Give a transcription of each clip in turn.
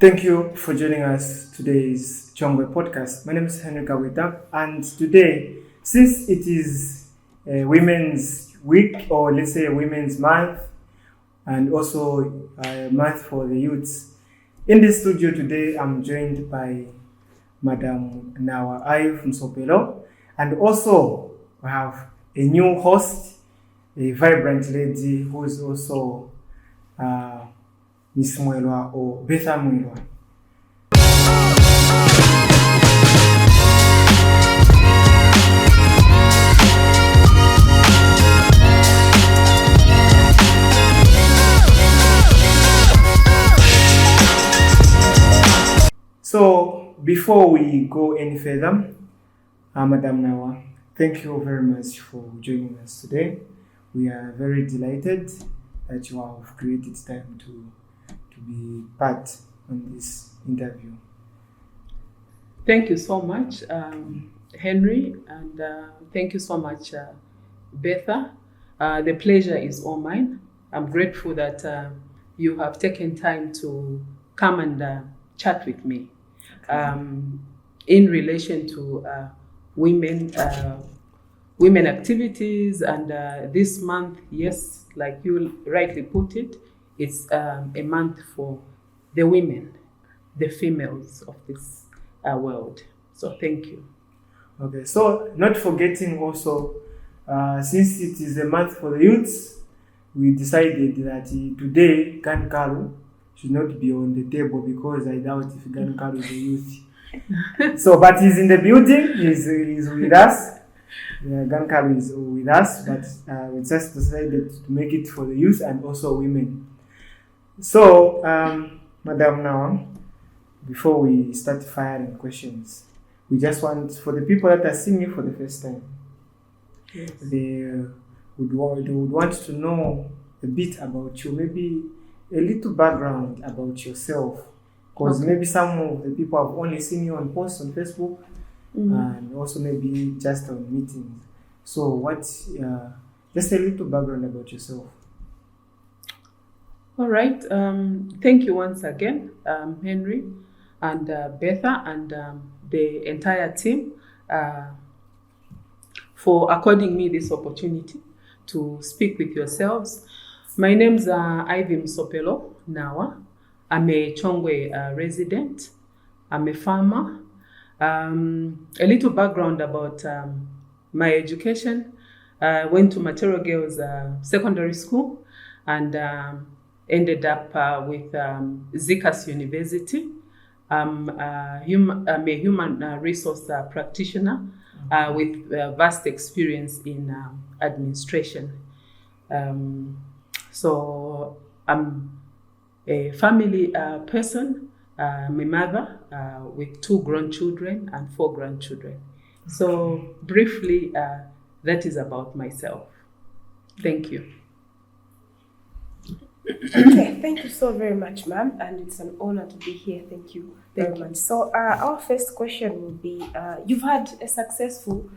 Thank you for joining us today's Chongwe podcast. My name is Henry Kawita, and today, since it is Women's Week, or let's say Women's Month, and also a month for the youths, in the studio today, I'm joined by Madam NAWA from Sopelo, and also we have a new host, a vibrant lady who is also Miss Mwelwa or Betha Mwelwa. So before we go any further, Madam NAWA, thank you very much for joining us today. We are very delighted that you have created time to be part on this interview. Thank you so much, Henry, and thank you so much, Betha. The pleasure is all mine. I'm grateful that you have taken time to come and chat with me in relation to women activities, and this month, yes, like you rightly put it, it's a month for the women, the females of this world. So thank you. Okay, so not forgetting also, since it is a month for the youths, we decided that today Gankaru should not be on the table because I doubt if Gankaru is a youth. So, but he's in the building, he's with us. Gankaru is with us, but we just decided to make it for the youth and also women. So, Madam NAWA, before we start firing questions, we just want, for the people that are seeing you for the first time, Yes. they would want to know a bit about you, maybe a little background about yourself, because maybe some of the people have only seen you on posts on Facebook, and also maybe just on meetings. So just a little background about yourself. All right. Thank you once again, Henry and Betha and the entire team for according me this opportunity to speak with yourselves. My name's Ivy Sopelo NAWA. I'm a Chongwe resident. I'm a farmer. A little background about my education. I went to Material Girls Secondary School and ended up with Zikas University. I'm a human resource practitioner with vast experience in administration. So I'm a family person. I'm a mother with 2 grown children and 4 grandchildren. So briefly, that is about myself. Thank you. Okay, thank you so very much, ma'am, and it's an honor to be here. Thank you very much. So our first question will be, you've had a successful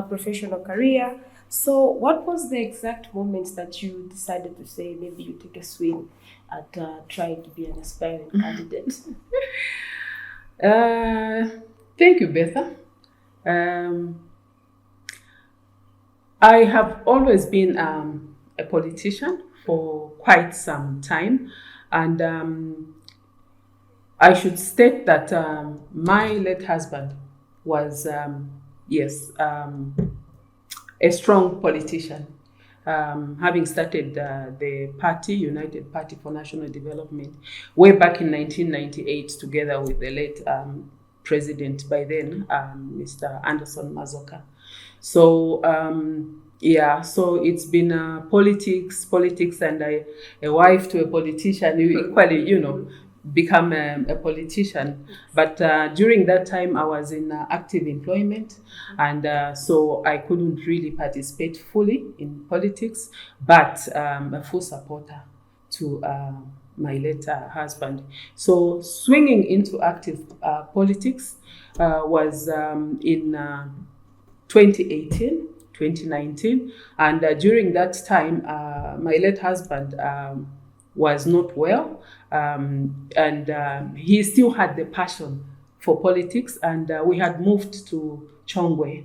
professional career. So what was the exact moment that you decided to say maybe you take a swing at trying to be an aspiring candidate? Thank you, Betha. I have always been a politician for quite some time, and I should state that my late husband was a strong politician, having started the party, United Party for National Development, way back in 1998, together with the late president by then, Mr. Anderson Mazoka. So so it's been politics, and a wife to a politician. You equally, become a politician. But during that time, I was in active employment, and so I couldn't really participate fully in politics, but a full supporter to my late husband. So swinging into active politics was in 2018. 2019, and during that time my late husband was not well, He still had the passion for politics, and we had moved to Chongwe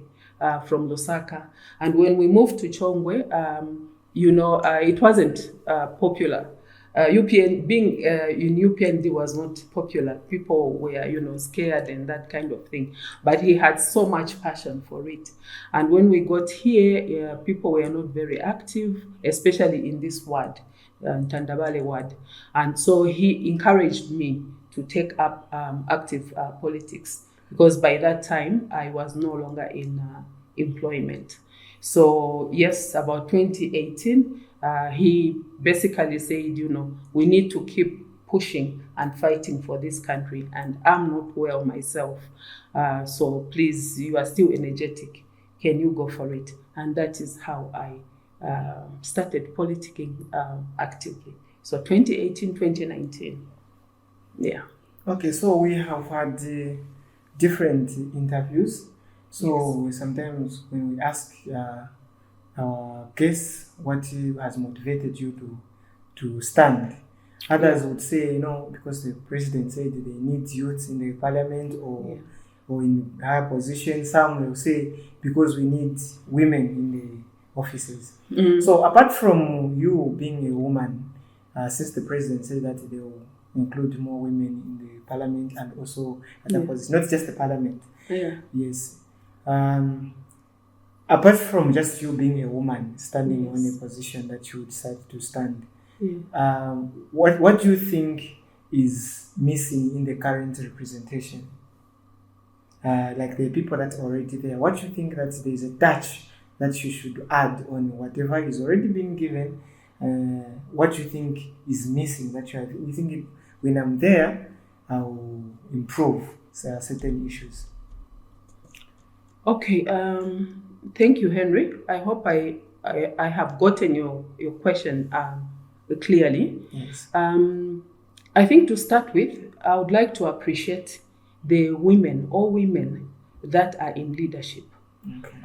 from Lusaka. And when we moved to Chongwe, it wasn't popular. UPN being in UPND was not popular. People were, scared and that kind of thing. But he had so much passion for it. And when we got here, people were not very active, especially in this ward, Tandabale ward. And so he encouraged me to take up active politics, because by that time I was no longer in employment. So yes, about 2018, he basically said, we need to keep pushing and fighting for this country, and I'm not well myself. So please, you are still energetic. Can you go for it? And that is how I started politicking actively. So 2018, 2019. Yeah. Okay, so we have had different interviews. So Yes. sometimes when we ask our guests what has motivated you to stand, others would say, because the president said they need youth in the parliament or in higher positions. Some will say because we need women in the offices. So apart from you being a woman, since the president said that they will include more women in the parliament and also at the positions, not just the parliament. Yeah. Yes. Apart from just you being a woman standing on a position that you decide to stand, what do you think is missing in the current representation? Like the people that are already there, what do you think that there is a touch that you should add on whatever is already being given? What do you think is missing that you think when I'm there, I'll improve certain issues? Okay. Thank you, Henry. I hope I have gotten your question clearly. Yes. I think to start with, I would like to appreciate the women, all women that are in leadership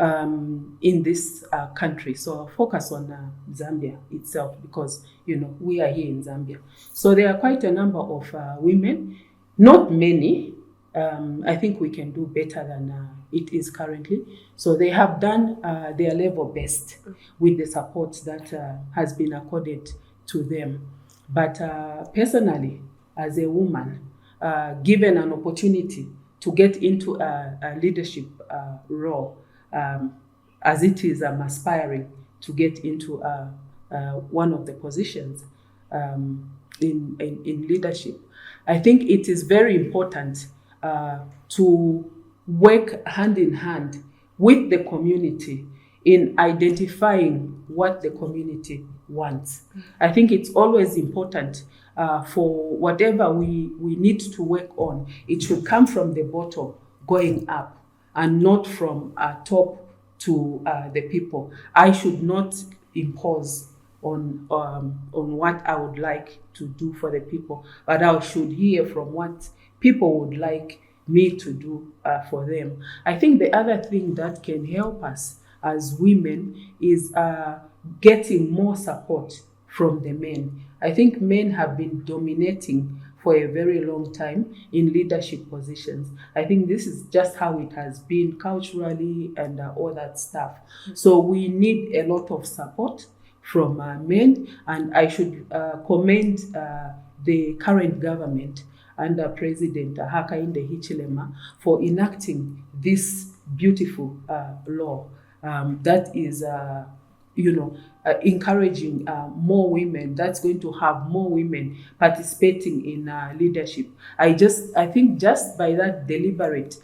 in this country. So I'll focus on Zambia itself, because, we are here in Zambia. So there are quite a number of women, not many. I think we can do better than it is currently. So they have done their level best with the support that has been accorded to them. But personally, as a woman, given an opportunity to get into a leadership role, as it is, I'm aspiring to get into one of the positions in leadership. I think it is very important to work hand in hand with the community in identifying what the community wants. I think it's always important for whatever we need to work on, it should come from the bottom going up and not from top to the people. I should not impose on what I would like to do for the people, but I should hear from what people would like me to do for them. I think the other thing that can help us as women is getting more support from the men. I think men have been dominating for a very long time in leadership positions. I think this is just how it has been culturally and all that stuff. So we need a lot of support from men, and I should commend the current government under President Hakainde Hichilema for enacting this beautiful law that is, encouraging more women. That's going to have more women participating in leadership. I think just by that deliberate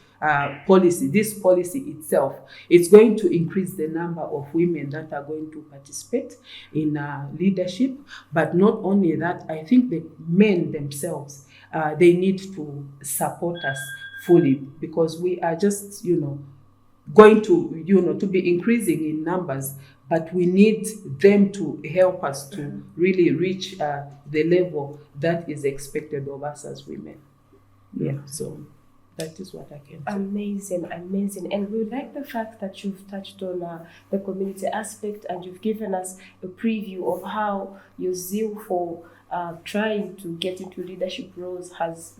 policy, this policy itself, it's going to increase the number of women that are going to participate in leadership. But not only that, I think the men themselves, they need to support us fully, because we are just, going to, to be increasing in numbers, but we need them to help us to really reach the level that is expected of us as women. Yeah, so. That is what I can say. Amazing, amazing. And we like the fact that you've touched on the community aspect, and you've given us a preview of how your zeal for trying to get into leadership roles has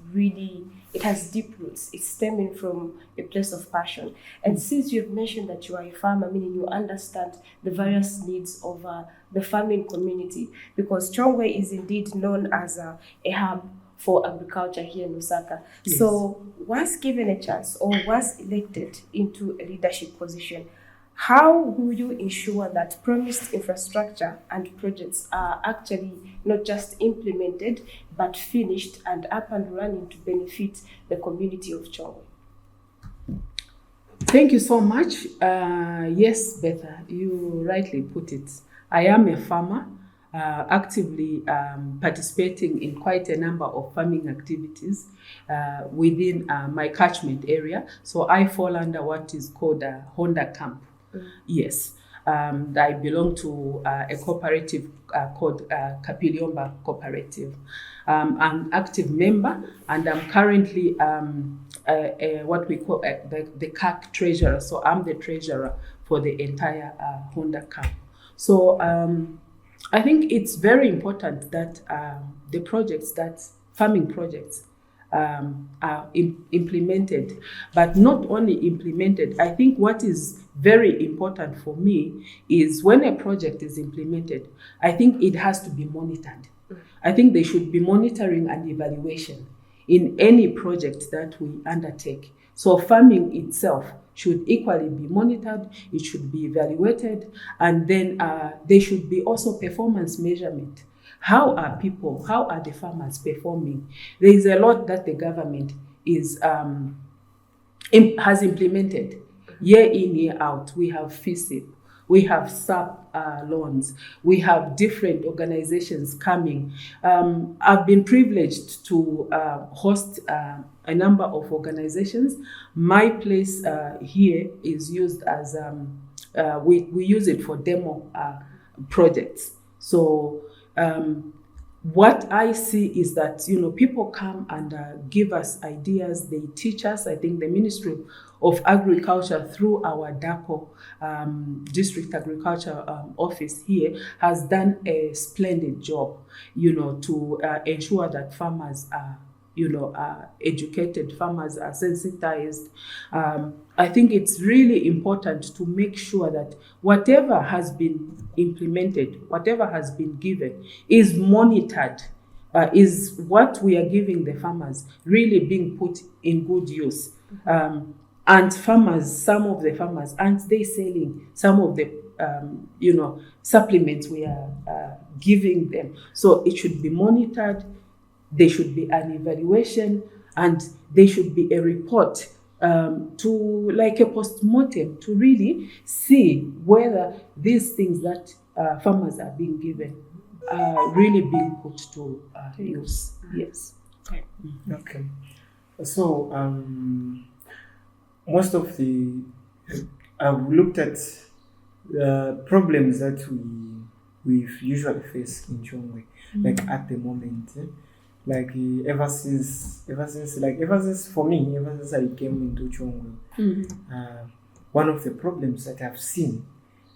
deep roots. It's stemming from a place of passion. And since you've mentioned that you are a farmer, meaning you understand the various needs of the farming community, because Chongwe is indeed known as a hub for agriculture here in Lusaka. Yes. So once given a chance or once elected into a leadership position, how will you ensure that promised infrastructure and projects are actually not just implemented, but finished and up and running to benefit the community of Chongwe? Thank you so much. Yes, Betha, you rightly put it. I am a farmer, actively participating in quite a number of farming activities within my catchment area. So I fall under what is called a Honda Camp. Yes. I belong to a cooperative called Kapiliomba Cooperative. I'm an active member, and I'm currently what we call the CAC treasurer. So I'm the treasurer for the entire Honda Camp. So I think it's very important that farming projects are implemented, but not only implemented. I think what is very important for me is when a project is implemented, I think it has to be monitored. I think there should be monitoring and evaluation in any project that we undertake. So farming itself should equally be monitored, it should be evaluated, and then there should be also performance measurement. How are the farmers performing? There is a lot that the government has implemented year in, year out. We have FISIP, we have SAP loans, we have different organizations coming. I've been privileged to host a number of organizations. My place here is used as, we use it for demo projects. So what I see is that, people come and give us ideas, they teach us. I think the Ministry of Agriculture through our DACO, District Agriculture Office here, has done a splendid job, to ensure that farmers are educated, farmers are sensitized. I think it's really important to make sure that whatever has been implemented, whatever has been given, is monitored. Is what we are giving the farmers really being put in good use? And some of the farmers, aren't they selling some of the supplements we are giving them? So it should be monitored. There should be an evaluation, and there should be a report to like a post-mortem to really see whether these things that farmers are being given are really being put to use. Yes. Okay. Okay. So most of I've looked at the problems that we usually face in Chongwe, like at the moment. Like ever since for me, ever since I came into Chongwe, one of the problems that I've seen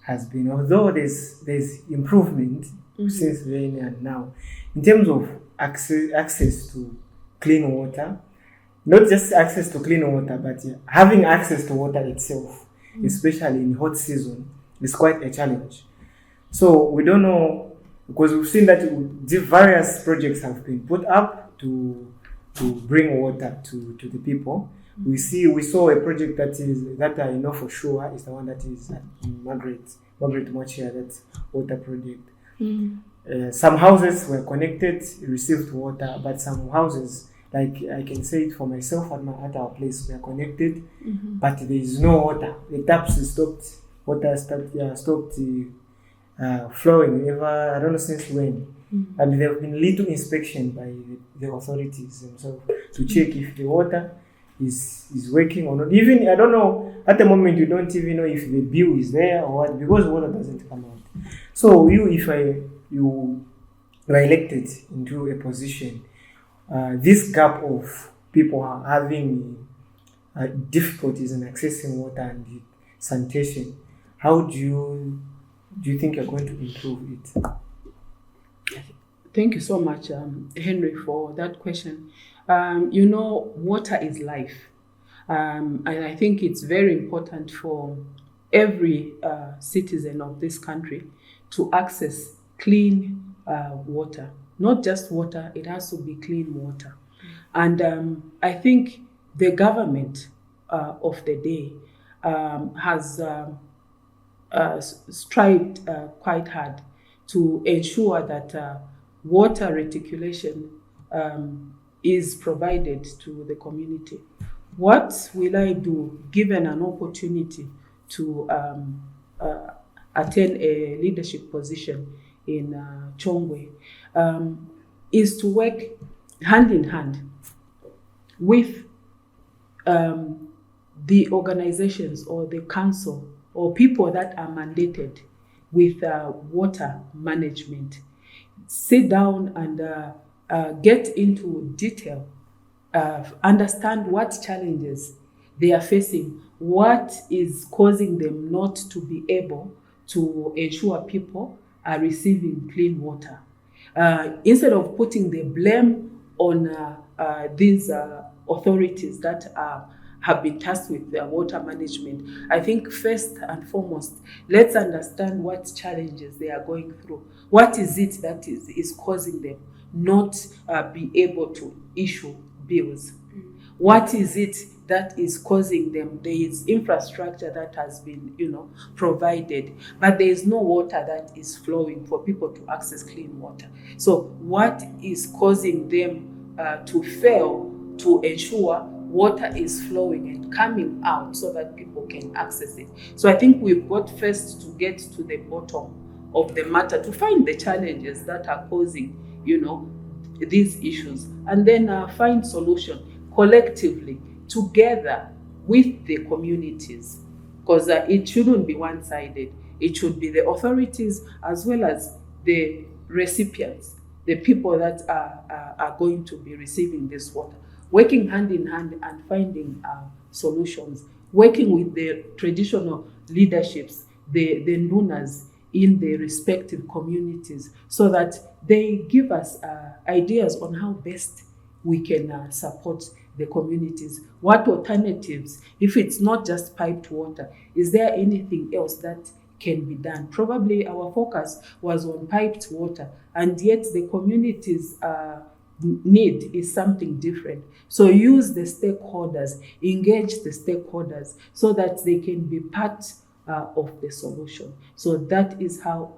has been, although there's improvement since then and now, in terms of access to clean water, not just access to clean water, but having access to water itself, especially in hot season, is quite a challenge. So we don't know, because we've seen that the various projects have been put up to bring water to the people. We saw a project that I know for sure is the one that is at Margaret Mochia, that water project. Some houses were connected, received water, but some houses, like I can say it for myself at our place, were connected, but there is no water. The taps stopped. Water stopped flowing. I don't know since when. And there have been little inspection by the authorities themselves to check if the water is working or not. Even, I don't know, at the moment you don't even know if the bill is there or what, because water doesn't come out. So you are elected into a position, this gap of people having difficulties in accessing water and sanitation. How do you think you're going to improve it? Thank you so much, Henry, for that question. Water is life. And I think it's very important for every citizen of this country to access clean water. Not just water, it has to be clean water. And I think the government of the day has strived quite hard to ensure that water reticulation is provided to the community. What will I do given an opportunity to attain a leadership position in Chongwe? Is to work hand in hand with the organizations or the council or people that are mandated with water management. Sit down and get into detail, understand what challenges they are facing, what is causing them not to be able to ensure people are receiving clean water. Instead of putting the blame on these authorities that have been tasked with their water management, I think first and foremost, let's understand what challenges they are going through. What is it that is causing them not be able to issue bills? What is it that is causing them? There is infrastructure that has been, provided, but there is no water that is flowing for people to access clean water. So what is causing them to fail to ensure water is flowing and coming out so that people can access it? So I think we've got first to get to the bottom of the matter, to find the challenges that are causing, these issues, and then find solution collectively together with the communities, because it shouldn't be one-sided. It should be the authorities as well as the recipients, the people that are going to be receiving this water, working hand in hand and finding solutions, working with the traditional leaderships, the NUNAs in the respective communities, so that they give us ideas on how best we can support the communities. What alternatives, if it's not just piped water, is there anything else that can be done? Probably our focus was on piped water, and yet the communities need is something different. So use the stakeholders, engage the stakeholders so that they can be part of the solution. So that is how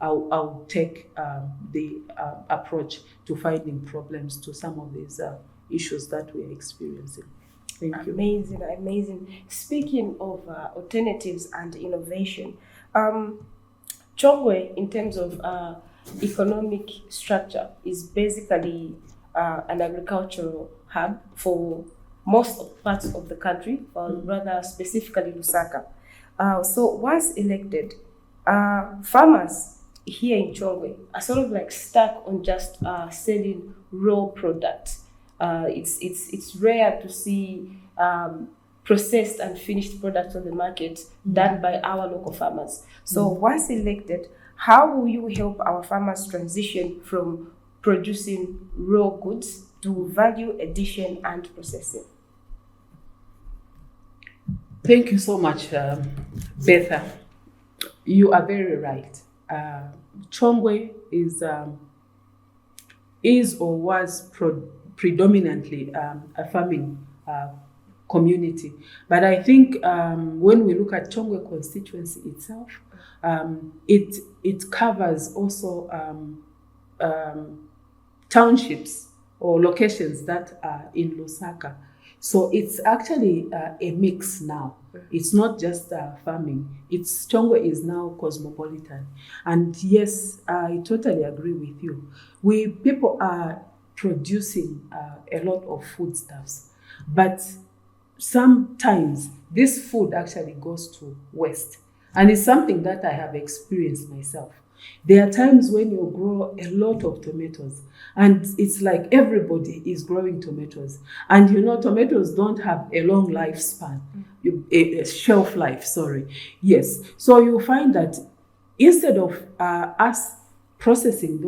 I'll take the approach to finding problems to some of these issues that we are experiencing. Thank you. Amazing. Speaking of alternatives and innovation, Chongwe, in terms of economic structure, is basically an agricultural hub for most parts of the country, or rather specifically Lusaka. So once elected, farmers here in Chongwe are sort of like stuck on just selling raw products. It's rare to see processed and finished products on the market done by our local farmers. So once elected, how will you help our farmers transition from producing raw goods to value addition and processing? Thank you so much, Betha. You are very right. Chongwe is or was predominantly a farming community. But I think when we look at Chongwe constituency itself, it covers also townships or locations that are in Lusaka. So it's actually a mix now. It's not just farming. Chongwe is now cosmopolitan. And yes, I totally agree with you. People are producing a lot of foodstuffs, but sometimes this food actually goes to waste. And it's something that I have experienced myself. There are times when you grow a lot of tomatoes and it's like everybody is growing tomatoes. And tomatoes don't have a long lifespan, a shelf life, sorry. Yes. So you find that instead of us processing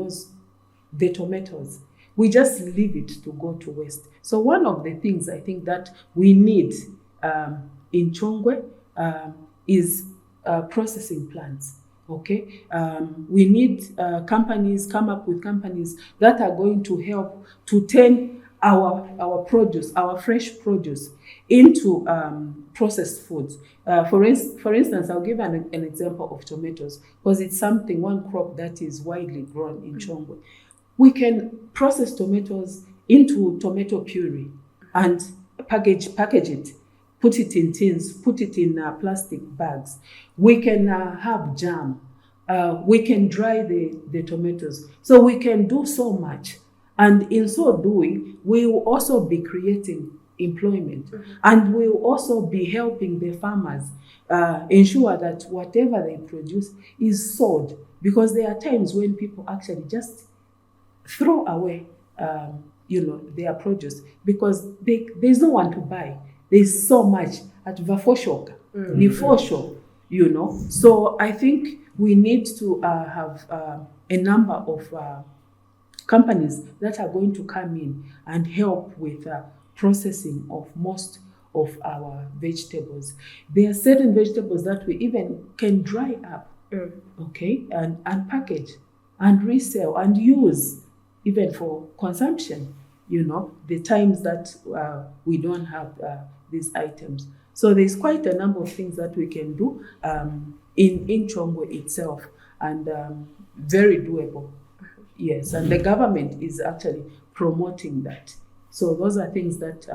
the tomatoes, we just leave it to go to waste. So one of the things I think that we need in Chongwe is processing plants. Okay, we need companies, come up with companies that are going to help to turn our produce, our fresh produce, into processed foods. For instance, I'll give an example of tomatoes, because it's one crop that is widely grown in Chongwe. We can process tomatoes into tomato puree and package it, put it in tins, put it in plastic bags. We can have jam. We can dry the tomatoes. So we can do so much. And in so doing, we will also be creating employment. And we will also be helping the farmers ensure that whatever they produce is sold. Because there are times when people actually just throw away their produce because there's no one to buy. There's so much at Vafoshoka, Nifosho, So I think we need to have a number of companies that are going to come in and help with processing of most of our vegetables. There are certain vegetables that we even can dry up, okay, and package and resell and use even for consumption, the times that we don't have these items. So there's quite a number of things that we can do in Chongwe itself, and very doable. Yes, and the government is actually promoting that. So those are things that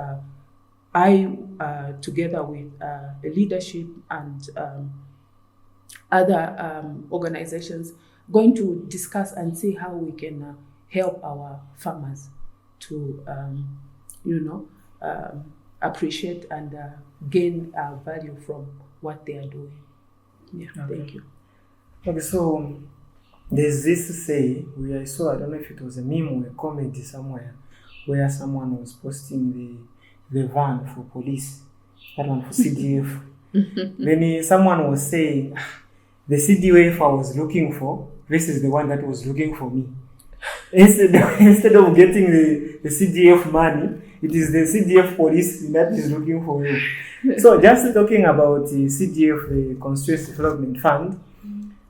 I, together with the leadership and other organizations, going to discuss and see how we can help our farmers to, appreciate and gain value from what they are doing. Yeah, okay. Thank you. Okay, so there's this say, I saw, I don't know if it was a meme or a comedy somewhere, where someone was posting the van for police, that one for CDF. Then someone was saying, the CDF I was looking for versus the one that was looking for me. Instead of getting the CDF money, it is the CDF police that is looking for you. So just talking about the CDF, the Constituency Development Fund,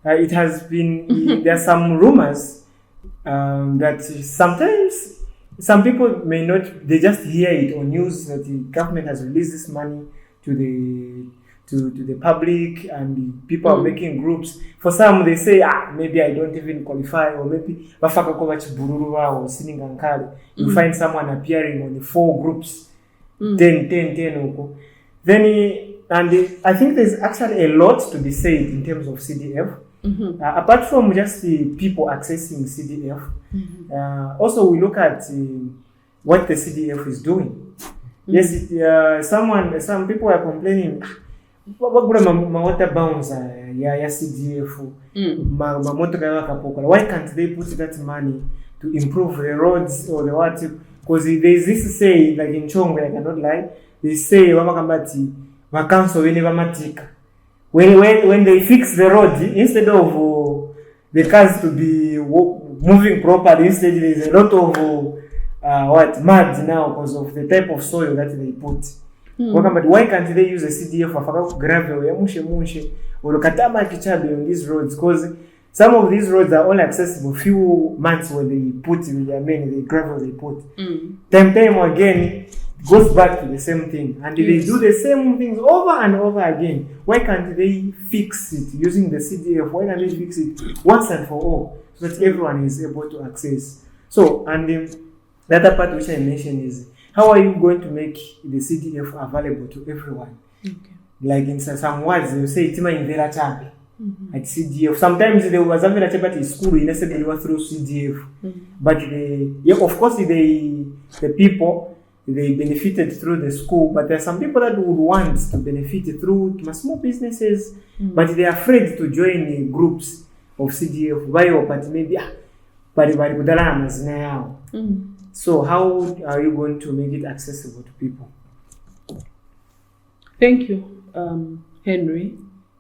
it has been, there are some rumors that sometimes some people may not, they just hear it on news that the government has released this money to the public, and people are making groups. For some, they say, maybe I don't even qualify, or maybe or you find someone appearing on the 4 groups, 10. Then, I think there's actually a lot to be said in terms of CDF. Apart from just the people accessing CDF, also we look at what the CDF is doing. Yes, some people are complaining, water bounds CDF, why can't they put that money to improve the roads or the water? Because there's this say, like in Chongwe, I cannot lie, they say vacanso vamatika. When they fix the road, instead of the cars to be moving properly, instead there's a lot of mud now because of the type of soil that they put. But why can't they use a CDF for gravel or katama kichabe on these roads? Because some of these roads are only accessible few months when they put the gravel they put. Time again, goes back to the same thing, and they do the same things over and over again. Why can't they fix it using the CDF? Why can't they fix it once and for all so that everyone is able to access? So, and the other part which I mentioned is, how are you going to make the CDF available to everyone? Okay. Like in some words, they say Tima in Vera Chabe at CDF. Sometimes there was a Vera Chabe at school, you said they were through CDF. But of course, the people, they benefited through the school, but there are some people that would want to benefit through small businesses, but they are afraid to join groups of CDF bayo but maybe bali kudala na mazina yao. So how are you going to make it accessible to people? Thank you, Henry,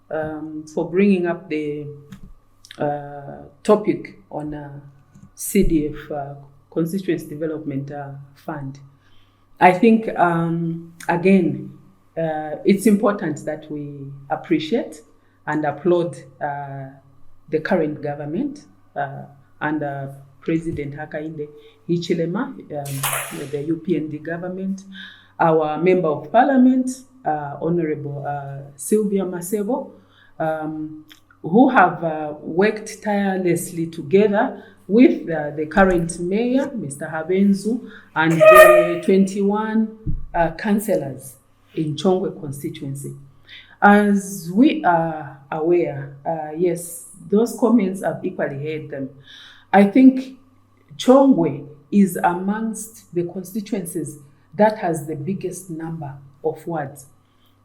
for bringing up the topic on CDF, Constituency Development Fund. I think, again, it's important that we appreciate and applaud the current government under President Hakainde Hichilema, the UPND government, our Member of Parliament, Honorable Sylvia Masebo, who have worked tirelessly together with the current mayor, Mr. Habenzu, and the 21 councillors in Chongwe constituency. As we are aware, yes, those comments, I've equally heard them. I think Chongwe is amongst the constituencies that has the biggest number of wards.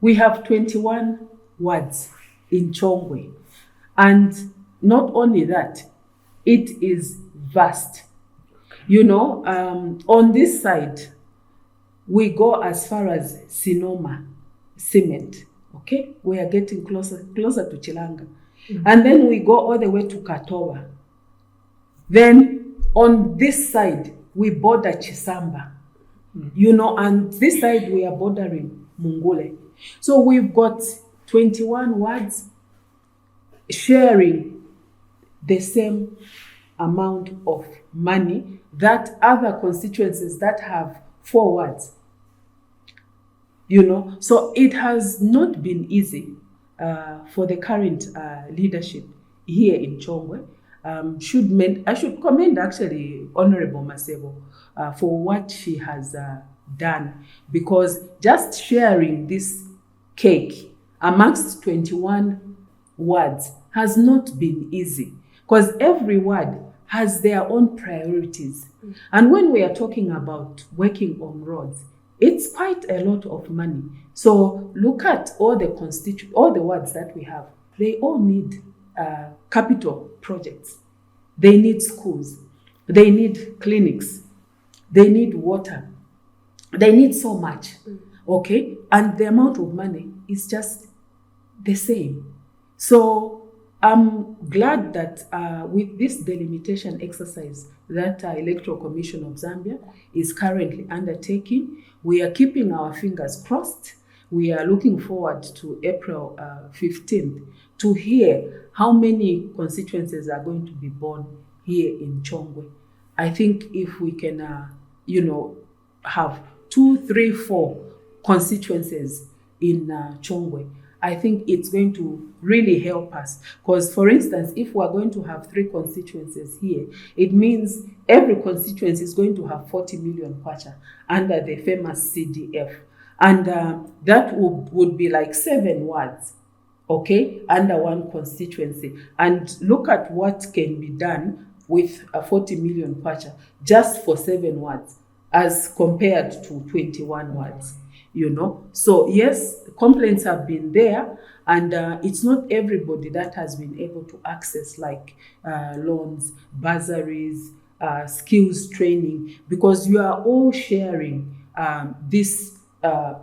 We have 21 wards in Chongwe. And not only that, it is vast. You know, on this side, we go as far as Sinoma Cement. Okay, we are getting closer to Chilanga. And then we go all the way to Katowa. Then on this side, we border Chisamba. You know, and this side we are bordering Mungule. So we've got 21 wards sharing the same amount of money that other constituencies that have 4 wards. You know, so it has not been easy for the current leadership here in Chongwe. I should commend actually Honorable Masebo for what she has done, because just sharing this cake amongst 21 wards has not been easy, because every ward has their own priorities. And when we are talking about working on roads, it's quite a lot of money. So look at all the wards that we have. They all need capital projects. They need schools. They need clinics. They need water. They need so much. Okay? And the amount of money is just the same. So I'm glad that with this delimitation exercise that Electoral Commission of Zambia is currently undertaking, we are keeping our fingers crossed. We are looking forward to April 15th to hear how many constituencies are going to be born here in Chongwe. I think if we can, have 2, 3, 4 constituencies in Chongwe, I think it's going to really help us. Because, for instance, if we're going to have 3 constituencies here, it means every constituency is going to have 40 million kwacha under the famous CDF. And that would be like 7 wards, okay, under one constituency. And look at what can be done with a 40 million kwacha just for 7 wards as compared to 21 wards. You know, so yes, complaints have been there, and it's not everybody that has been able to access like loans, bursaries, skills training, because you are all sharing this, pie,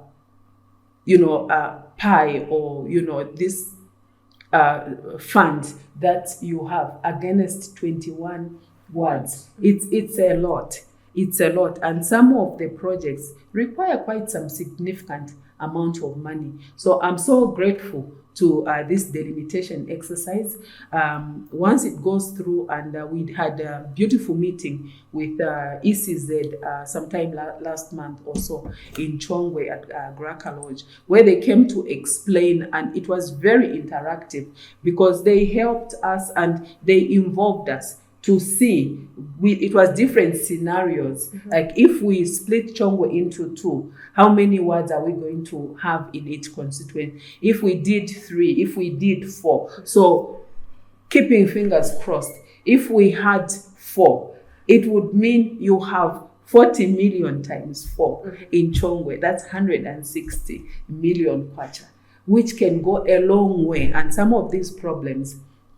or this fund that you have against 21 wards. It's a lot. It's a lot, and some of the projects require quite some significant amount of money. So I'm so grateful to this delimitation exercise. Once it goes through, and we had a beautiful meeting with ECZ sometime last month or so in Chongwe at Graka Lodge, where they came to explain, and it was very interactive because they helped us and they involved us to see, it was different scenarios. Like if we split Chongwe into 2, how many wards are we going to have in each constituency? If we did 3, if we did 4. So keeping fingers crossed, if we had 4, it would mean you have 40 million times 4 in Chongwe. That's 160 million kwacha, which can go a long way. And some of these problems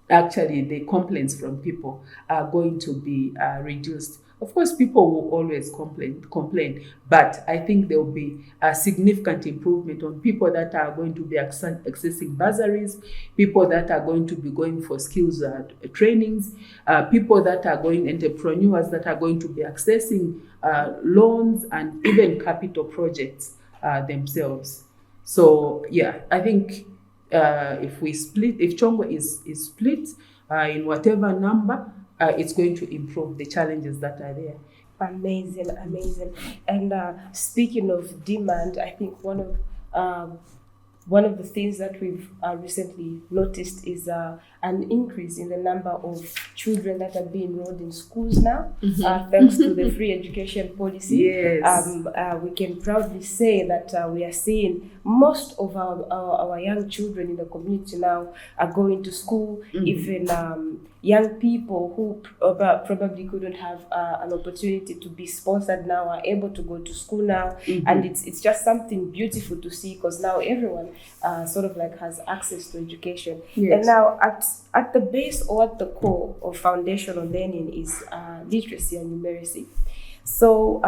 actually the complaints from people are going to be reduced. Of course, people will always complain, but I think there will be a significant improvement on people that are going to be accessing bursaries, people that are going to be going for skills trainings, people that are entrepreneurs that are going to be accessing loans and even capital projects themselves. So yeah, I think if Chongwe is split in whatever number, it's going to improve the challenges that are there. Amazing. And speaking of demand, I think one of the things that we've recently noticed is an increase in the number of children that are being enrolled in schools now, thanks to the free education policy. Yes. We can proudly say that we are seeing most of our young children in the community now are going to school. Even young people who probably couldn't have an opportunity to be sponsored now are able to go to school now. And it's just something beautiful to see, because now everyone sort of like has access to education. Yes. And now at the base or at the core of foundational learning is literacy and numeracy. So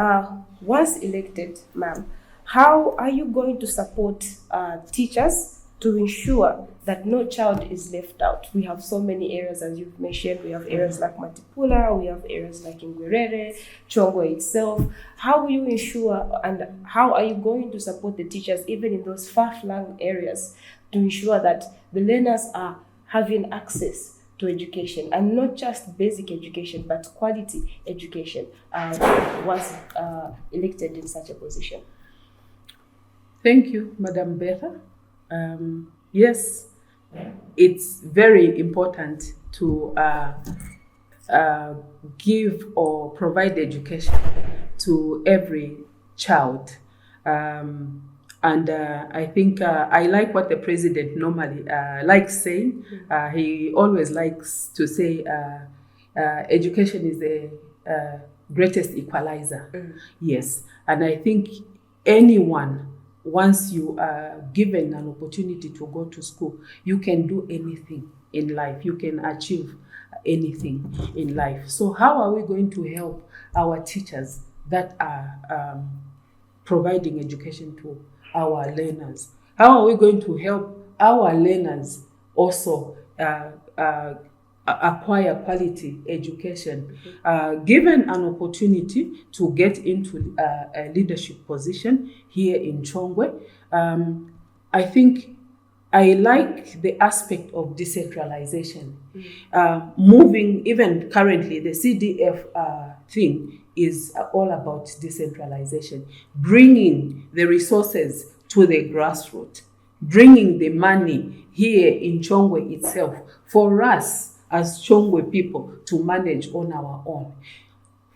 once elected, ma'am, how are you going to support teachers to ensure that no child is left out? We have so many areas, as you've mentioned. We have areas like Matipula, we have areas like Ingwerere, Chongwe itself. How will you ensure, and how are you going to support the teachers even in those far-flung areas to ensure that the learners are having access to education, and not just basic education, but quality education once elected in such a position? Thank you, Madam Betha. Yes, it's very important to give or provide education to every child. And I think I like what the president normally likes saying. He always likes to say education is the greatest equalizer. Yes, and I think anyone, once you are given an opportunity to go to school, you can do anything in life. You can achieve anything in life. So how are we going to help our teachers that are providing education to our learners? How are we going to help our learners also acquire quality education? Given an opportunity to get into a leadership position here in Chongwe, I think I like the aspect of decentralization. Moving, even currently, the CDF thing is all about decentralization, bringing the resources to the grassroots, bringing the money here in Chongwe itself for us as Chongwe people to manage on our own.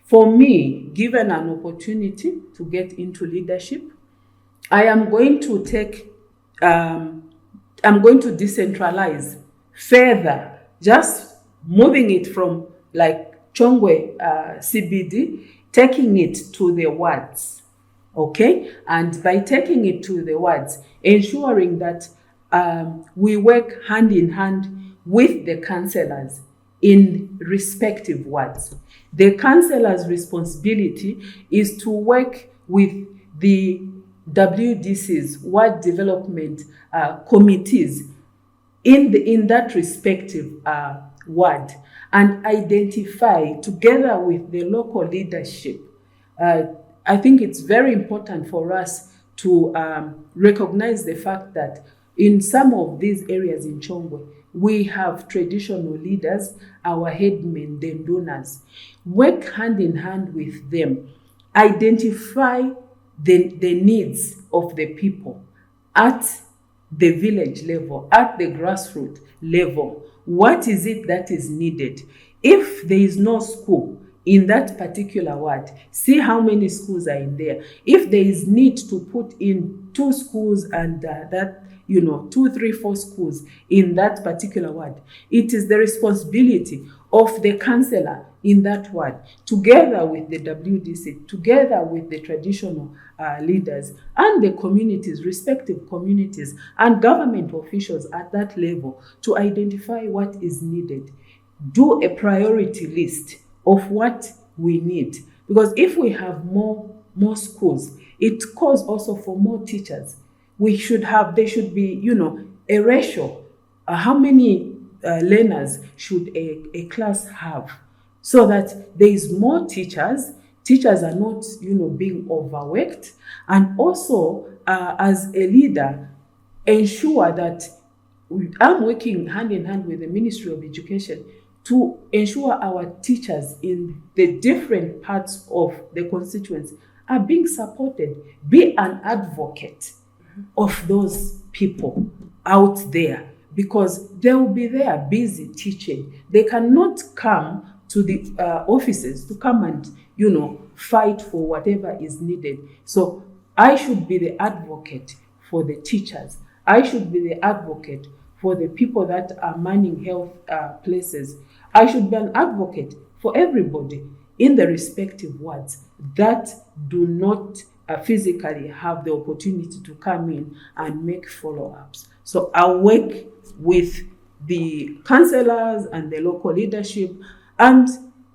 For me, given an opportunity to get into leadership, I am going to I'm going to decentralize further, just moving it from like Chongwe CBD, taking it to the wards, okay? And by taking it to the wards, ensuring that we work hand in hand with the councillors in respective wards. The councillor's responsibility is to work with the WDCs, ward development committees in that respective ward, and identify together with the local leadership. I think it's very important for us to recognize the fact that in some of these areas in Chongwe, we have traditional leaders, our headmen, the donors. Work hand in hand with them. Identify the needs of the people at the village level, at the grassroots level. What is it that is needed? If there is no school in that particular ward, see how many schools are in there. If there is need to put in 2 schools and that 2, 3, 4 schools in that particular ward, it is the responsibility of the councillor in that ward, together with the WDC, together with the traditional leaders and the communities, respective communities, and government officials at that level to identify what is needed. Do a priority list of what we need. Because if we have more schools, it calls also for more teachers. There should be, a ratio. How many learners should a class have? So that there is more teachers. Teachers are not, being overworked. And also, as a leader, ensure that I'm working hand in hand with the Ministry of Education to ensure our teachers in the different parts of the constituency are being supported. Be an advocate of those people out there, because they will be there busy teaching. They cannot come to the offices to come and, fight for whatever is needed. So I should be the advocate for the teachers. I should be the advocate for the people that are manning health places. I should be an advocate for everybody in the respective wards that do not physically have the opportunity to come in and make follow-ups. So I'll work with the councillors and the local leadership, and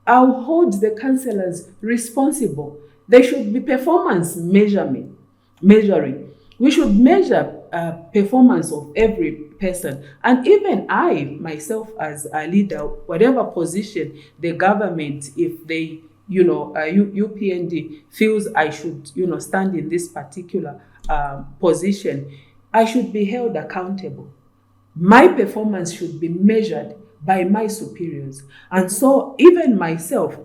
I'll hold the councillors responsible. There should be performance measuring. We should measure performance of every person. And even I, myself as a leader, whatever position the government, if they, UPND feels I should, stand in this particular position, I should be held accountable. My performance should be measured by my superiors. And so even myself,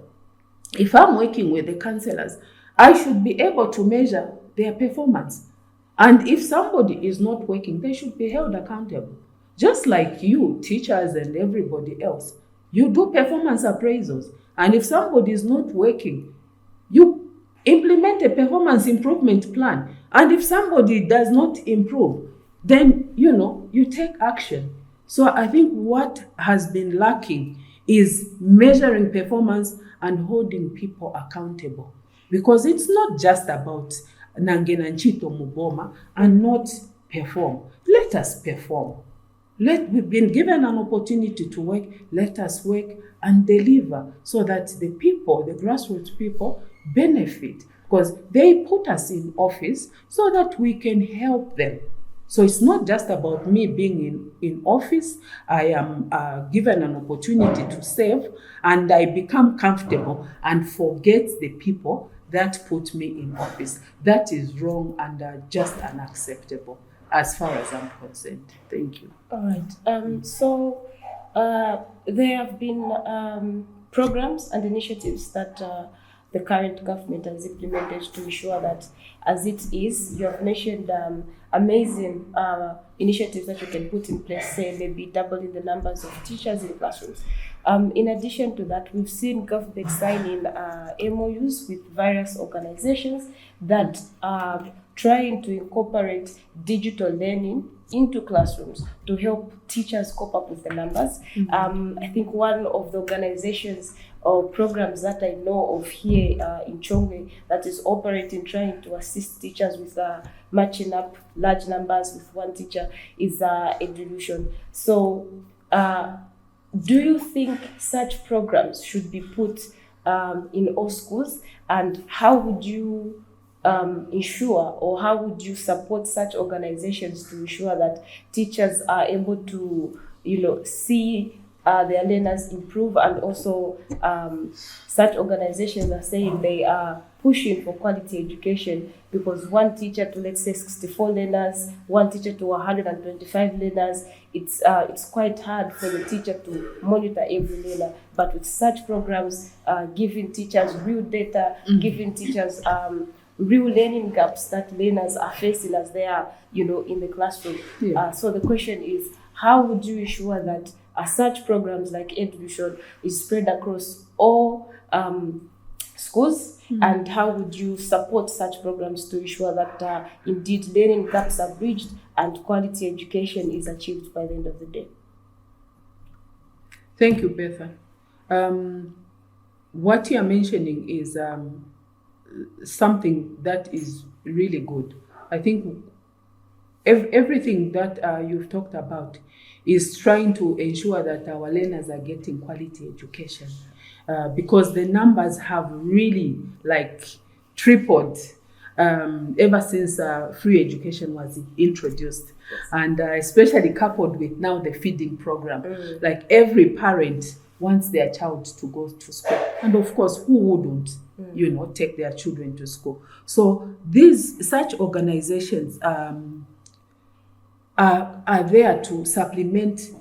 if I'm working with the councillors, I should be able to measure their performance. And if somebody is not working, they should be held accountable. Just like you, teachers and everybody else, you do performance appraisals. And if somebody is not working, you implement a performance improvement plan. And if somebody does not improve, then, you take action. So I think what has been lacking is measuring performance and holding people accountable. Because it's not just about Nangena Nchito Muboma and not perform. Let us perform. We've been given an opportunity to work. Let us work and deliver so that the people, the grassroots people, benefit. Because they put us in office so that we can help them. So it's not just about me being in office. I am given an opportunity to serve, and I become comfortable and forget the people that put me in office. That is wrong and just unacceptable as far as I'm concerned. Thank you. All right. So there have been programs and initiatives that the current government has implemented to ensure that, as it is, you have mentioned amazing initiatives that you can put in place, say maybe doubling the numbers of teachers in classrooms. In addition to that, we've seen government signing MOUs with various organizations that are trying to incorporate digital learning into classrooms to help teachers cope up with the numbers. I think one of the organizations or programs that I know of here in Chongwe that is operating, trying to assist teachers with matching up large numbers with one teacher is Education. So do you think such programs should be put in all schools, and how would you ensure, or how would you support such organizations to ensure that teachers are able to, see their learners improve, and also such organizations are saying they are pushing for quality education, because one teacher to, let's say, 64 learners, one teacher to 125 learners, it's quite hard for the teacher to monitor every learner. But with such programs, giving teachers real data, giving teachers real learning gaps that learners are facing as they are, in the classroom. So the question is, how would you ensure that such programs like Education is spread across all schools, And how would you support such programs to ensure that indeed learning gaps are bridged and quality education is achieved by the end of the day? Thank you, Betha. What you are mentioning is something that is really good. I think everything that you've talked about is trying to ensure that our learners are getting quality education, because the numbers have really tripled ever since free education was introduced. And especially coupled with now the feeding program. Like every parent wants their child to go to school. And of course, who wouldn't, take their children to school? So such organizations are there to supplement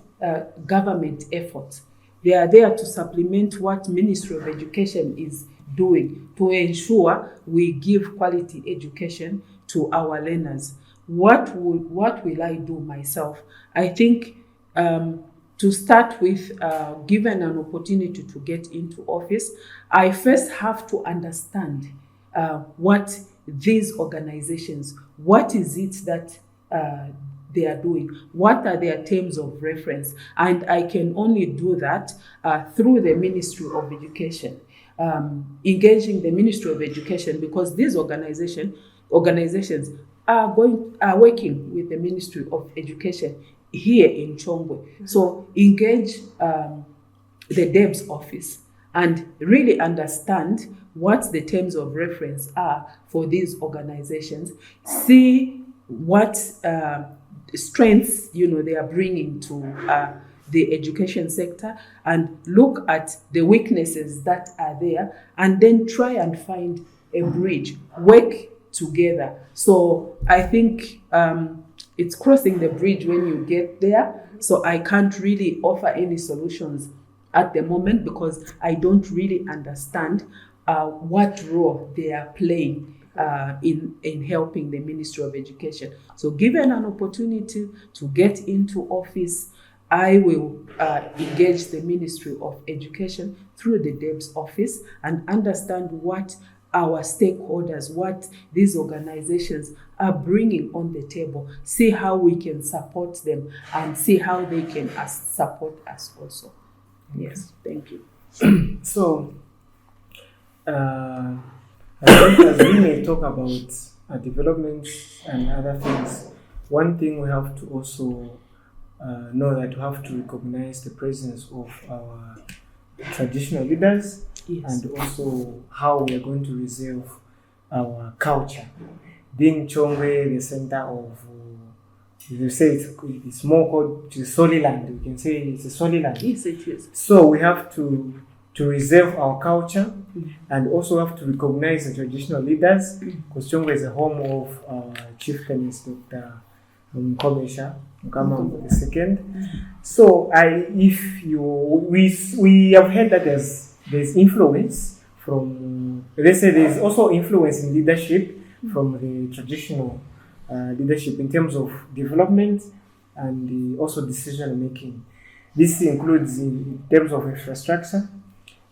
government efforts. They are there to supplement what Ministry of Education is doing to ensure we give quality education to our learners. What will I do myself? I think to start with, given an opportunity to get into office, I first have to understand what these organizations, what is it that they are doing, what are their terms of reference, and I can only do that through the Ministry of Education, engaging the Ministry of Education, because these organizations are working with the Ministry of Education here in Chongwe. So engage the DEB's office and really understand what the terms of reference are for these organizations, see what strengths they are bringing to the education sector, and look at the weaknesses that are there, and then try and find a bridge, work together. So I think it's crossing the bridge when you get there. So I can't really offer any solutions at the moment because I don't really understand what role they are playing in helping the Ministry of Education. So given an opportunity to get into office, I will engage the Ministry of Education through the DEB's office and understand what our stakeholders, what these organizations are bringing on the table, see how we can support them and see how they can support us also. Yes, thank you. So, I think as we may talk about development and other things, one thing we have to also know that we have to recognize the presence of our traditional leaders. Yes. And also how we are going to reserve our culture. Being Chongwe, the center of, you say it's more called Soliland. We can say it's a Soliland. Yes, it is. So we have to reserve our culture, and also have to recognize the traditional leaders, because Chongwe is the home of Chieftainess Dr. Komesha Mukama II. So we have heard that there's influence from, let's say there's also influence in leadership from the traditional leadership in terms of development and also decision making. This includes in terms of infrastructure.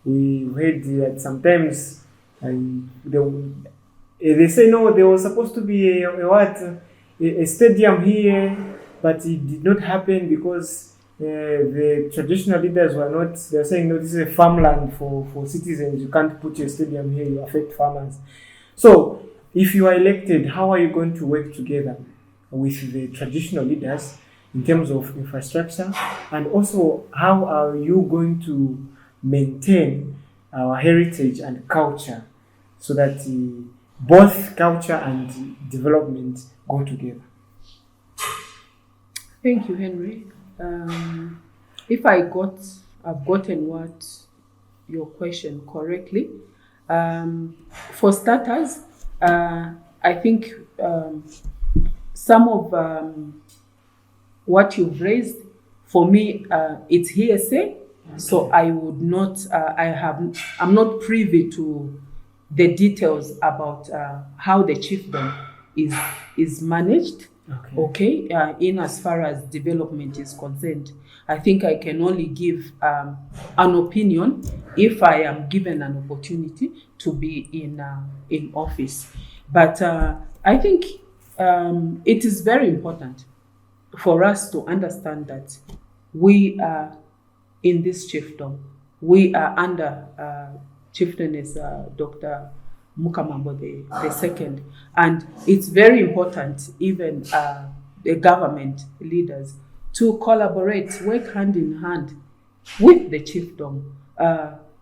We heard that sometimes they say no, there was supposed to be a stadium here, but it did not happen because the traditional leaders were not, they're saying, no, this is a farmland for citizens. You can't put your stadium here, you affect farmers. So if you are elected, how are you going to work together with the traditional leaders in terms of infrastructure? And also, how are you going to maintain our heritage and culture so that both culture and development go together? Thank you, Henry. If I've gotten what your question correctly, for starters, I think some of what you've raised, for me, it's hearsay. So I would not, I'm not privy to the details about how the chiefdom is managed. Okay, in as far as development is concerned. I think I can only give an opinion if I am given an opportunity to be in office. But I think it is very important for us to understand that we are in this chiefdom. We are under chieftainess Dr. Mukamambo the second. And it's very important, even the government leaders, to collaborate, work hand in hand with the chiefdom,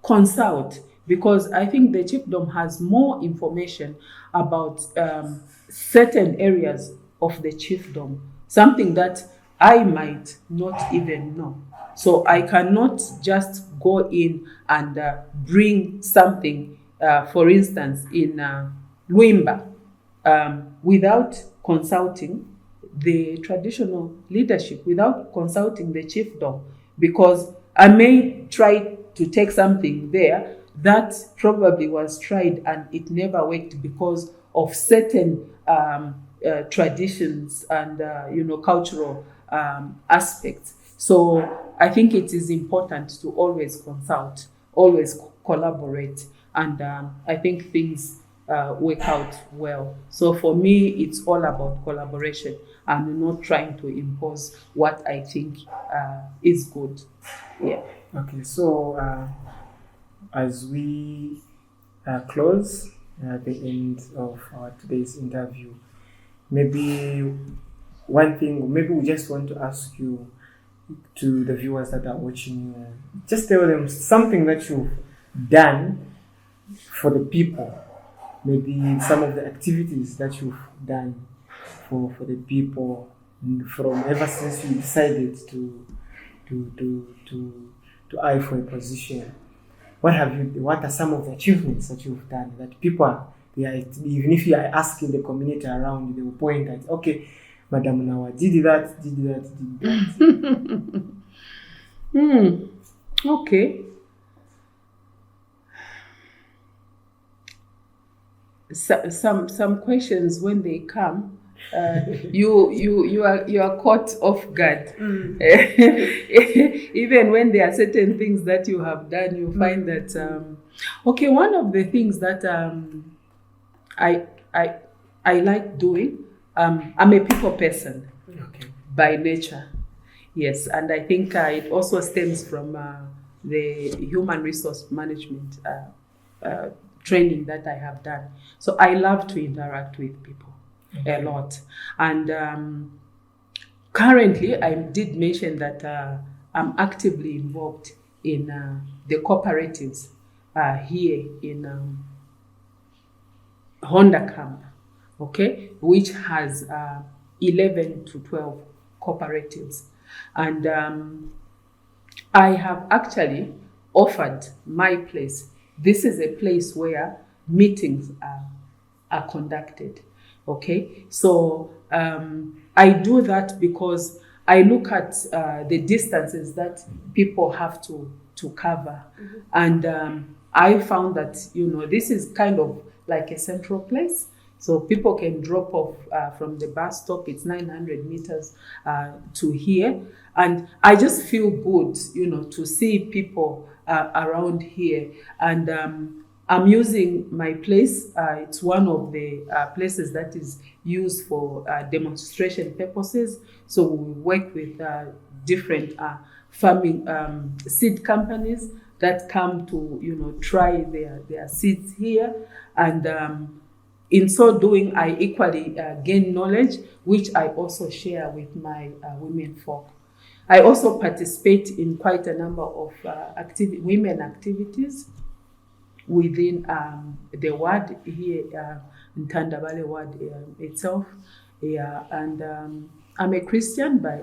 consult, because I think the chiefdom has more information about certain areas of the chiefdom, something that I might not even know. So I cannot just go in and bring something, for instance, in Luimba, without consulting the traditional leadership, without consulting the chiefdom, because I may try to take something there that probably was tried and it never worked because of certain traditions and cultural aspects. So I think it is important to always consult, always collaborate, and I think things work out well. So for me, it's all about collaboration and not trying to impose what I think is good. Yeah. Okay, so as we close at the end of today's interview, maybe one thing, maybe we just want to ask you, to the viewers that are watching you, just tell them something that you've done for the people, maybe some of the activities that you've done for the people from ever since you decided to eye for a position. What are some of the achievements that you've done that people even if you are asking the community around, they will point at, okay, Madam NAWA did that. Okay. Some questions, when they come, you are caught off guard. Even when there are certain things that you have done, you find that okay. One of the things that I like doing. I'm a people person by nature, yes, and I think it also stems from the human resource management training that I have done. So I love to interact with people a lot, and currently I did mention that I'm actively involved in the cooperatives here in Honda Camp. Okay, which has 11 to 12 cooperatives. And I have actually offered my place. This is a place where meetings are conducted. Okay, so I do that because I look at the distances that people have to cover. And I found that, this is kind of like a central place. So people can drop off from the bus stop. It's 900 meters to here. And I just feel good, to see people around here. And I'm using my place. It's one of the places that is used for demonstration purposes. So we work with different farming seed companies that come to, try their seeds here. And in so doing, I equally gain knowledge, which I also share with my women folk. I also participate in quite a number of women activities within the ward here in Tandabale ward itself. Yeah, and I'm a Christian by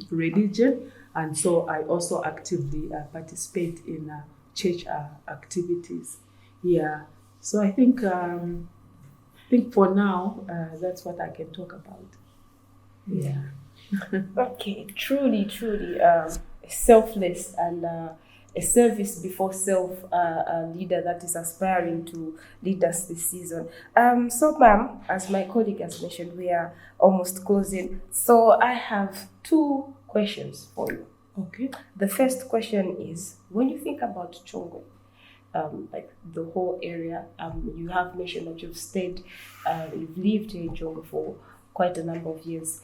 religion, and so I also actively participate in church activities. Yeah, so I think for now, that's what I can talk about. Yeah. Okay, truly, selfless and a service before self leader that is aspiring to lead us this season. So, ma'am, as my colleague has mentioned, we are almost closing. So, I have 2 questions for you. Okay. The first question is, when you think about Chongwe, like the whole area, you have mentioned that you've stayed, you've lived here in Chongwe for quite a number of years.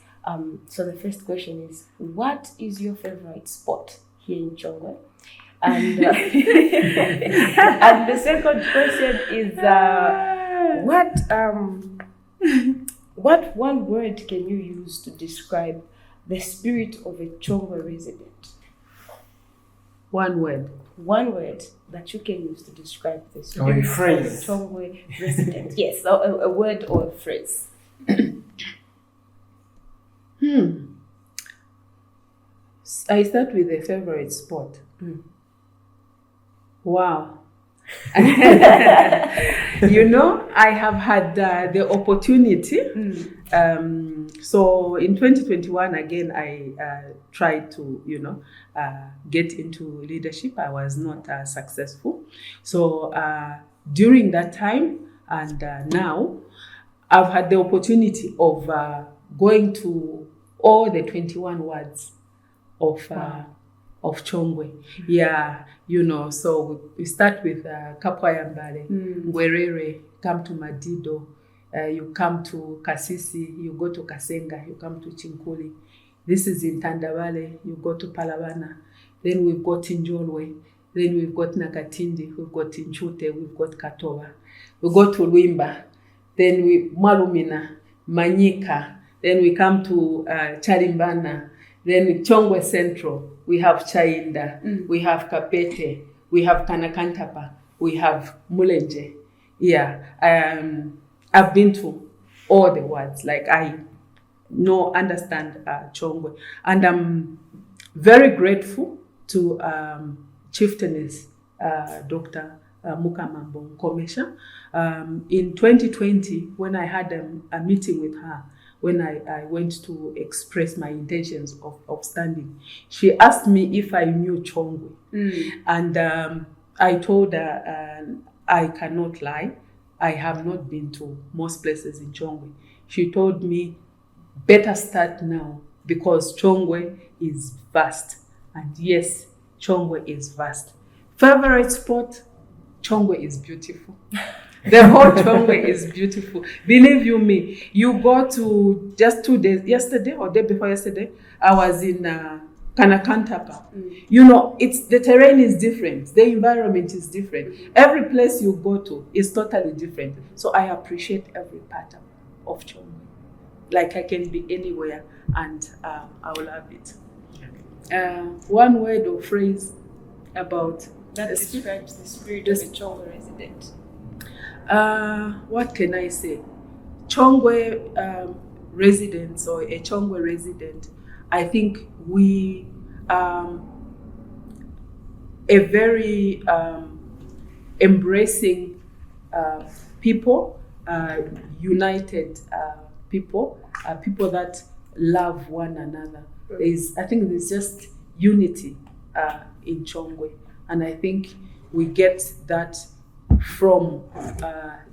So the first question is, what is your favorite spot here in Chongwe? And, and the second question is, what one word can you use to describe the spirit of a Chongwe resident? One word. One word that you can use to describe the Or a spirit of a phrase. Chongwe resident. Yes, a word or a phrase. I start with a favorite spot. Wow. You know, I have had the opportunity. So in 2021, again, I tried to, get into leadership. I was not successful. So during that time and now, I've had the opportunity of going to all the 21 wards of Chongwe. Yeah, so we start with Kapwayambale, Ngwerere, come to Madido, you come to Kasisi, you go to Kasenga, you come to Chinkuli. This is in Tandawale, you go to Palabana. Then we've got Njolwe, then we've got Nakatindi, we've got Nchute, we've got Katowa. We go to Lwimba, then we Malumina, Manyika, then we come to Charimbana, then Chongwe Central, we have Chainda, we have Kapete, we have Kanakantapa, we have Mulenje. Yeah, I've been to all the wards, like I understand Chongwe. And I'm very grateful to Chieftainess Dr. Mukamambo Nkomesha. In 2020, when I had a meeting with her, when I went to express my intentions of standing, she asked me if I knew Chongwe. And I told her, I cannot lie, I have not been to most places in Chongwe. She told me, better start now, because Chongwe is vast. And yes, Chongwe is vast. Favorite spot? Chongwe is beautiful. The whole Chongwe is beautiful. Believe you me, you go to just 2 days, yesterday or day before yesterday, I was in Kanakantapa. The terrain is different. The environment is different. Every place you go to is totally different. So I appreciate every part of Chongwe. Like I can be anywhere and I will love it. One word or phrase about That describes the spirit of a Chongwe resident. What can I say? Chongwe residents or a Chongwe resident, I think we a very embracing people, united people, people that love one another. I think there's just unity in Chongwe, and I think we get that from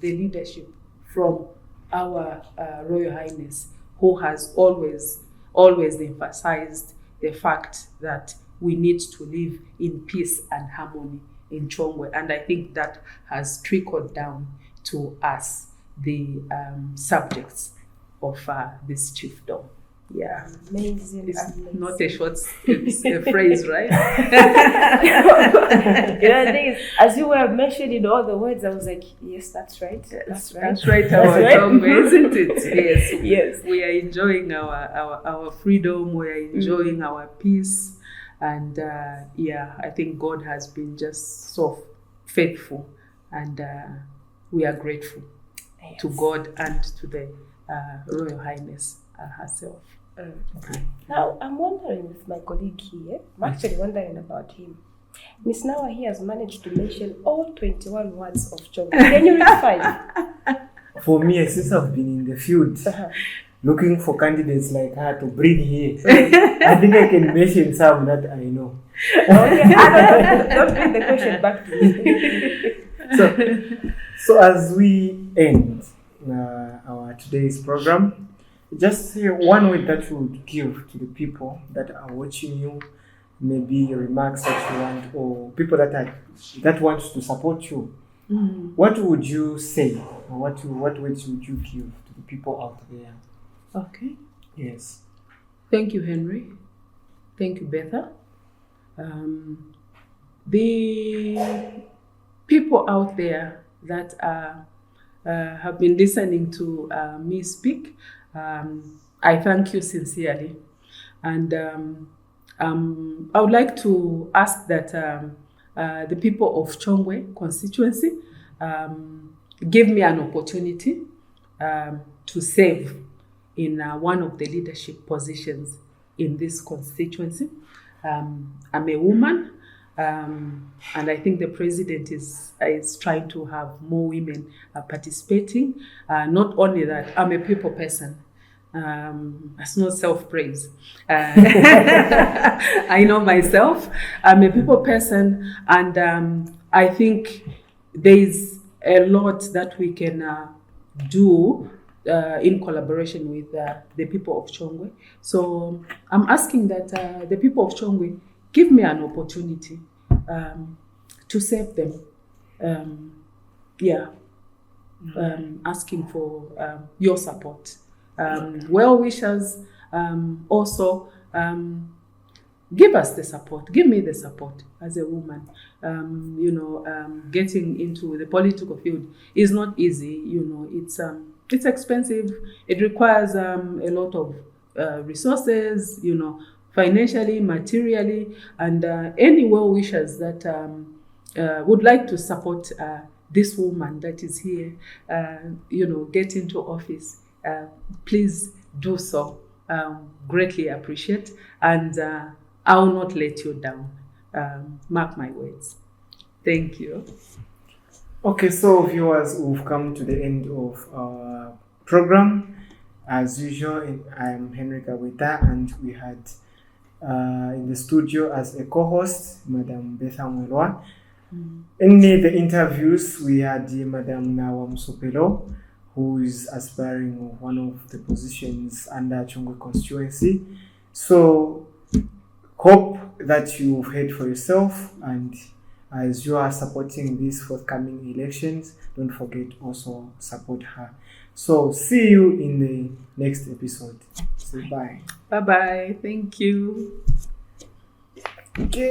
the leadership, from our Royal Highness, who has always emphasized the fact that we need to live in peace and harmony in Chongwe. And I think that has trickled down to us, the subjects of this chiefdom. Yeah. Amazing. It's not a short phrase, right? The thing is, as you were mentioning all the words, I was like, yes, that's right. That's right. That's right, our Chongwe, isn't it? Yes. Yes. We are enjoying our freedom, we are enjoying our peace. And I think God has been just so faithful, and we are grateful to God and to the Royal Highness herself. Now, I'm wondering with my colleague here, I'm actually wondering about him. Miss NAWA here has managed to mention all 21 words of Chongwe. Can you read 5? For me, since I've been in the field, looking for candidates like her to bring here, I think I can mention some that I know. no. Okay, don't read the question back to me. So as we end our today's program, just say one word that you would give to the people that are watching you, maybe remarks that you want, or people that want to support you. What would you say, or what words would you give to the people out there? Okay. Yes. Thank you, Henry. Thank you, Betha. The people out there that have been listening to me speak, I thank you sincerely. And I would like to ask that the people of Chongwe constituency give me an opportunity to serve in one of the leadership positions in this constituency. I'm a woman, and I think the president is trying to have more women participating. Not only that, I'm a people person. That's not self-praise. I know myself. I'm a people person, and I think there's a lot that we can do in collaboration with the people of Chongwe. So I'm asking that the people of Chongwe give me an opportunity to serve them. Asking for your support. Well wishers, also give us the support. Give me the support as a woman. Getting into the political field is not easy. It's expensive. It requires a lot of resources. Financially, materially, and any well wishers that would like to support this woman that is here, get into office. Please do so. Greatly appreciate, and I will not let you down. Mark my words. Thank you. Okay, so viewers, we've come to the end of our program. As usual, I am Henry Kawita, and we had in the studio as a co-host, Madam Betha Mwelwa. In the interviews, we had Madam NAWA Msopelo, who is aspiring of one of the positions under Chongwe constituency. So, hope that you've heard for yourself, and as you are supporting these forthcoming elections, don't forget also support her. So, see you in the next episode. So, bye. Bye-bye. Thank you. Okay.